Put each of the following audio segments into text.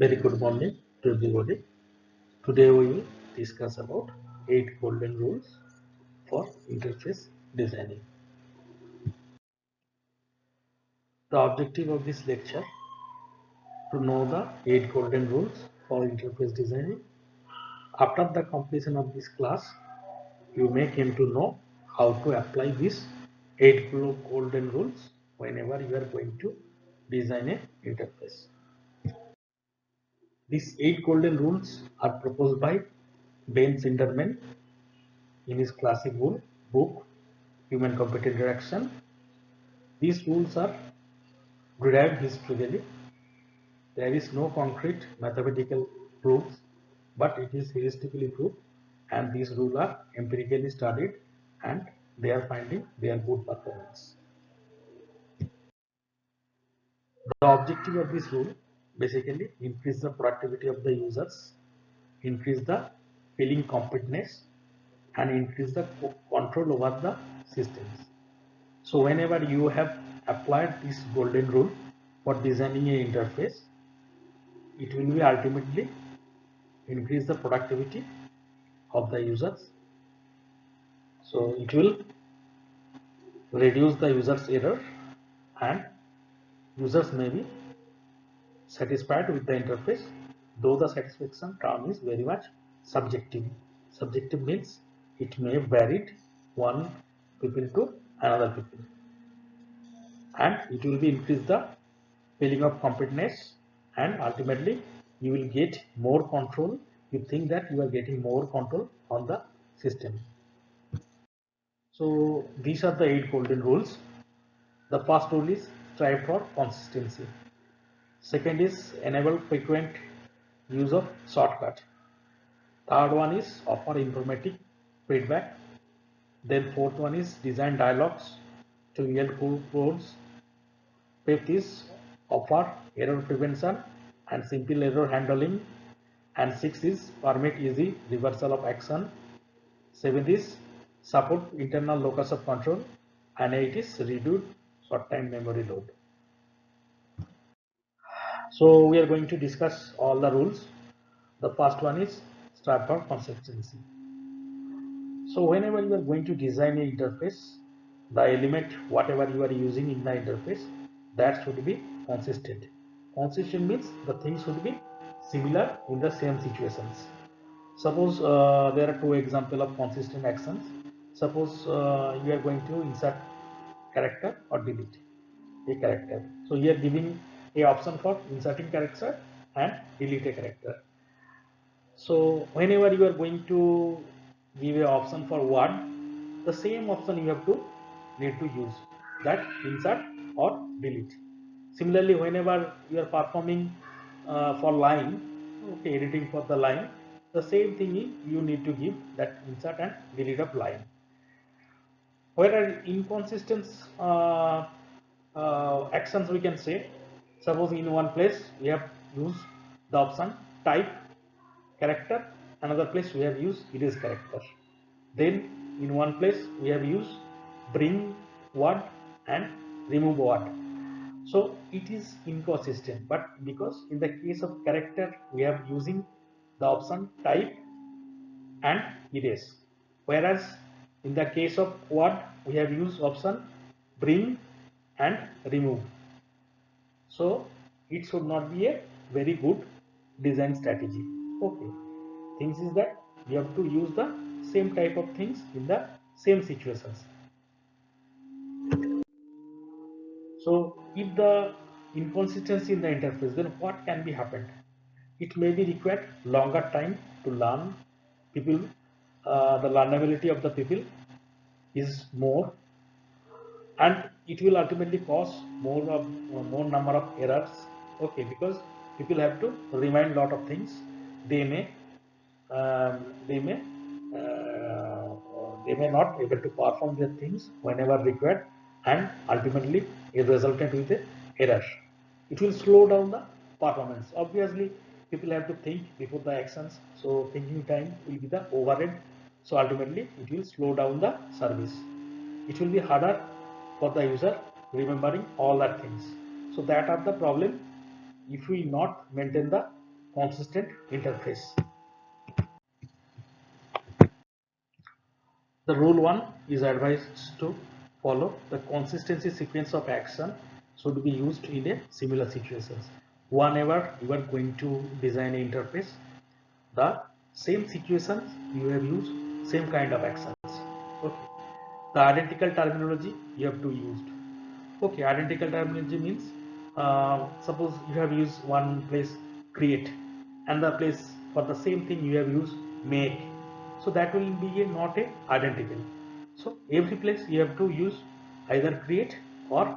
Very good morning to everybody. Today we will discuss about 8 golden rules for interface designing. The objective of this lecture to know the 8 golden rules for interface designing. After the completion of this class, you may come to know how to apply these 8 golden rules whenever you are going to design a interface. These 8 golden rules are proposed by Ben Sinderman in his classic book Human Computer Interaction. These rules are derived historically. There is no concrete mathematical proofs, but it is heuristically proved, and these rules are empirically studied and they are finding their good performance. The objective of this rule basically increase the productivity of the users, increase the feeling completeness, and increase the control over the systems. So whenever you have applied this golden rule for designing an interface, it will be ultimately increase the productivity of the users. So it will reduce the user's error and users may be satisfied with the interface, though the satisfaction term is very much subjective. Subjective means it may vary one people to another people, and it will be increase the feeling of completeness, and ultimately you will get more control. You think that you are getting more control on the system. So these are the 8 golden rules. The first rule is strive for consistency. Second is enable frequent use of shortcut. Third one is offer informative feedback. Then fourth one is design dialogues to real codes. Fifth is offer error prevention and simple error handling. And sixth is permit easy reversal of action. Seventh is support internal locus of control. And eight is reduce short time memory load. So we are going to discuss all the rules. The first one is strive for consistency. So whenever you are going to design an interface, the element whatever you are using in the interface, that should be consistent. Consistent means the things should be similar in the same situations. Suppose there are two examples of consistent actions. Suppose you are going to insert character or delete a character. So you are giving a option for inserting character and delete a character. So whenever you are going to give a option for word, the same option you have to need to use, that insert or delete. Similarly, whenever you are performing for line, okay, editing for the line, the same thing is you need to give that insert and delete of line. Whereas inconsistent actions, we can say, suppose in one place we have used the option type character, another place we have used erase character, then in one place we have used bring word and remove word. So it is inconsistent, but because in the case of character we have using the option type and erase, whereas in the case of word we have used option bring and remove. So it should not be a very good design strategy. Okay, things is that you have to use the same type of things in the same situations. So if the inconsistency in the interface, then what can be happened? It may be required longer time to learn. People, the learnability of the people is more, and it will ultimately cause more number of errors. Okay, because people have to remind lot of things. They may um, they may uh, they may not able to perform their things whenever required, and ultimately it resulted with a error. It will slow down the performance. Obviously people have to think before the actions, so thinking time will be the overhead. So ultimately it will slow down the service. It will be harder for the user remembering all that things. So that are the problem if we not maintain the consistent interface. The rule 1 is advised to follow the consistency sequence of action should be used in a similar situations. Whenever you are going to design an interface, the same situations you have used same kind of actions. Okay. The identical terminology you have to use. Okay, identical terminology means suppose you have used one place create and the place for the same thing you have used make, so that will be not a identical. So every place you have to use either create or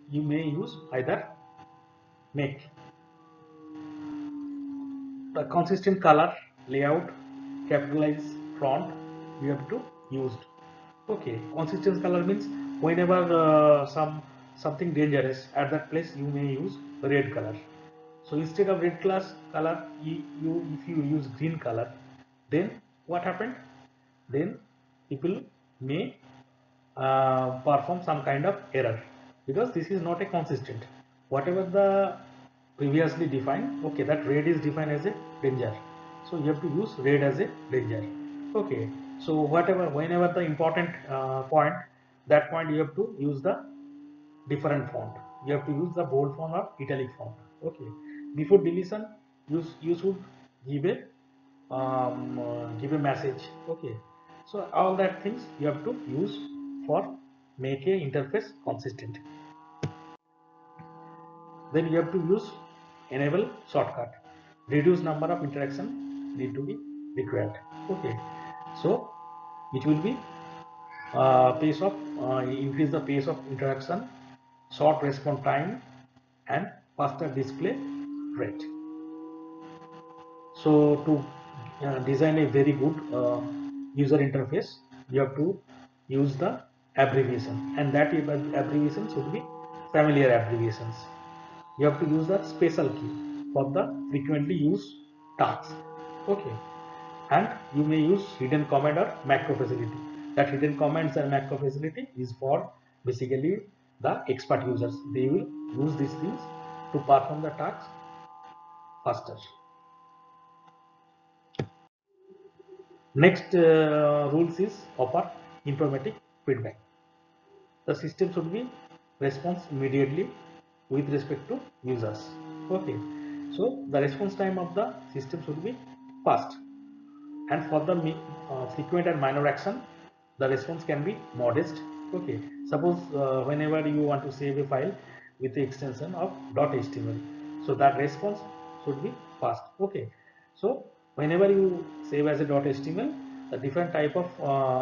you may use either make. The consistent color layout capitalize font you have to used. Okay, consistent color means whenever something dangerous at that place you may use red color. So instead of red color if you use green color, then what happened, then people may perform some kind of error, because this is not a consistent. Whatever the previously defined, okay, that red is defined as a danger, so you have to use red as a danger. Okay, so whatever whenever the important point, that point you have to use the different font. You have to use the bold font or italic font. Okay, before deletion you should give a give a message. Okay, so all that things you have to use for make a interface consistent. Then you have to use enable shortcut, reduce number of interaction need to be required. Okay, so it will be pace of increase the pace of interaction, short response time and faster display rate. So to design a very good user interface, you have to use the abbreviation, and that abbreviation should be familiar abbreviations. You have to use the special key for the frequently used tasks. Okay, and you may use hidden command or macro facility. That hidden commands and macro facility is for basically the expert users. They will use these things to perform the tasks faster. Next rules is offer informative feedback. The system should be response immediately with respect to users. Okay, so the response time of the system should be fast, and for the frequent and minor action, the response can be modest. Okay, suppose whenever you want to save a file with the extension of .html, so that response should be fast. Okay, so whenever you save as a .html, the different type of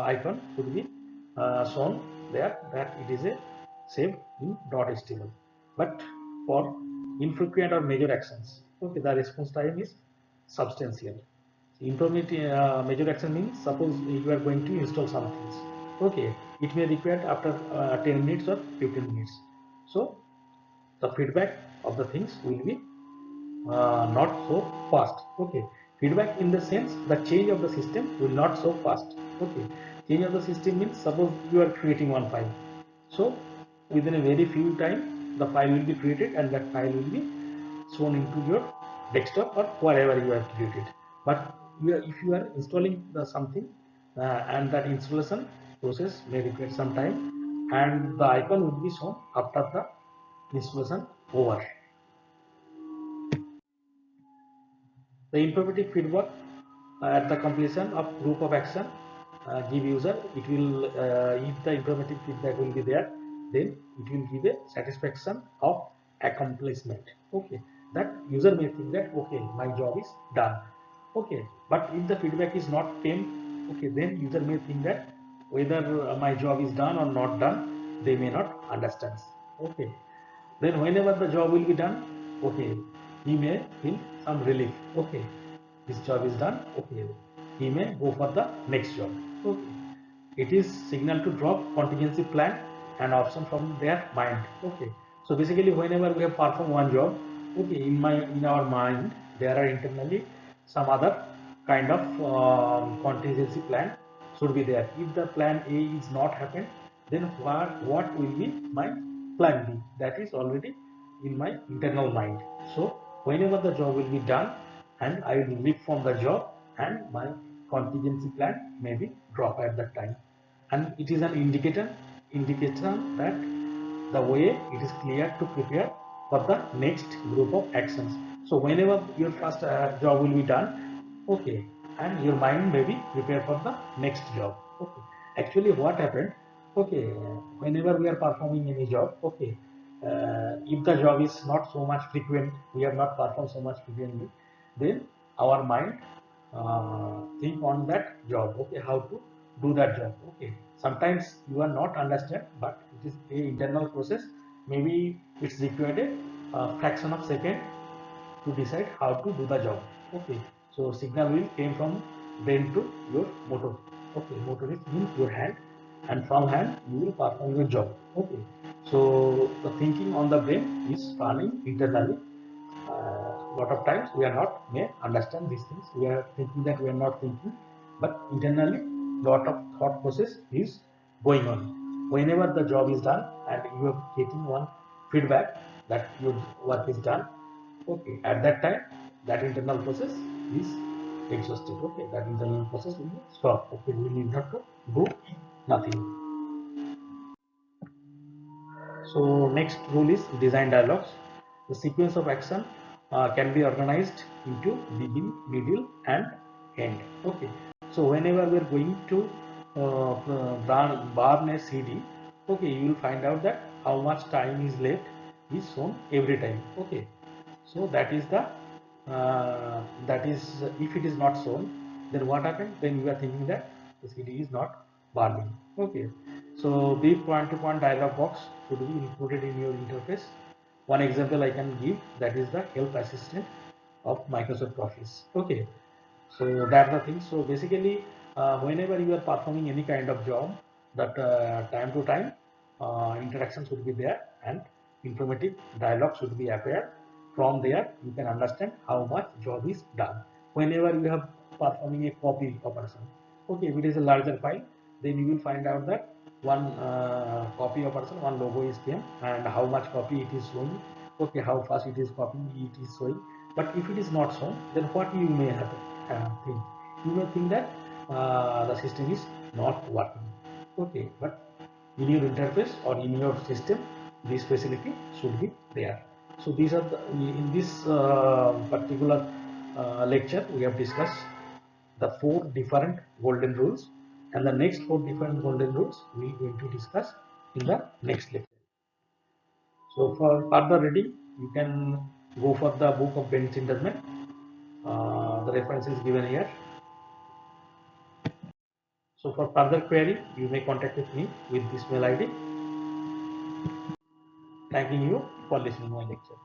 icon should be shown there that it is a saved in .html. But for infrequent or major actions, okay, the response time is substantial. Improvement major action means suppose you are going to install some things. Okay, it may require after 10 minutes or 15 minutes. So the feedback of the things will be not so fast. Okay, feedback in the sense the change of the system will not so fast. Okay, change of the system means suppose you are creating one file, so within a very few time the file will be created and that file will be shown into your desktop or wherever you have created. But if you are installing the something and that installation process may require some time, and the icon will be shown after the installation over. The informative feedback at the completion of group of action give user, it will if the informative feedback will be there, then it will give a satisfaction of accomplishment. Okay, that user may think that okay, my job is done. Okay, but if the feedback is not came, okay, then user may think that whether my job is done or not done, they may not understand. Okay, then whenever the job will be done, okay, he may feel some relief. Okay, this job is done. Okay, he may go for the next job. Okay, it is signal to drop contingency plan and option from their mind. Okay, so basically whenever we have performed one job, okay, in our mind there are internally some other kind of contingency plan should be there. If the plan A is not happened, then what will be my plan B? That is already in my internal mind. So whenever the job will be done, and I will leave from the job, and my contingency plan may be drop at that time, and it is an indication that the way it is clear to prepare for the next group of actions. So whenever your first job will be done, okay, and your mind may be prepared for the next job. Okay, actually what happened, okay, whenever we are performing any job, okay, if the job is not so much frequent, we have not performed so much frequently, then our mind think on that job, okay, how to do that job. Okay, sometimes you are not understand, but it is a internal process. Maybe it's required a fraction of second to decide how to do the job. Okay, so signal will came from brain to your motor. Okay, motor is means your hand, and from hand you will perform your job. Okay, so the thinking on the brain is running internally. Lot of times we are not may understand these things, we are thinking that we are not thinking, but internally lot of thought process is going on. Whenever the job is done and you are getting one feedback that your work is done, okay, at that time that internal process is exhausted. Okay, that internal process will stop. Okay, we need not to do nothing. So next rule is design dialogues. The sequence of action can be organized into begin, middle, and end. Okay. So whenever we are going to burn a CD, okay, you will find out that how much time is left is shown every time. Okay. So that is if it is not shown, then what happens? Then you are thinking that the CD is not burning. Okay. So brief point-to-point dialog box should be included in your interface. One example I can give, that is the help assistant of Microsoft Office. Okay. So that's the thing. So basically, whenever you are performing any kind of job, that time to time interaction should be there, and informative dialogue should be appeared. From there you can understand how much job is done. Whenever you have performing a copy operation, okay, if it is a larger file, then you will find out that one copy operation, one logo is came, and how much copy it is showing, okay, how fast it is copying, it is showing. But if it is not shown, then what you may happen, think, you may think that the system is not working. Okay, but in your interface or in your system, this facility should be there. So these are the, in this particular lecture we have discussed the 4 different golden rules, and the next 4 different golden rules we are going to discuss in the next lecture. So for further reading, you can go for the book of Ben Sinderman. The reference is given here. So for further query, you may contact with me with this mail ID. Thanking you for listening my lecture.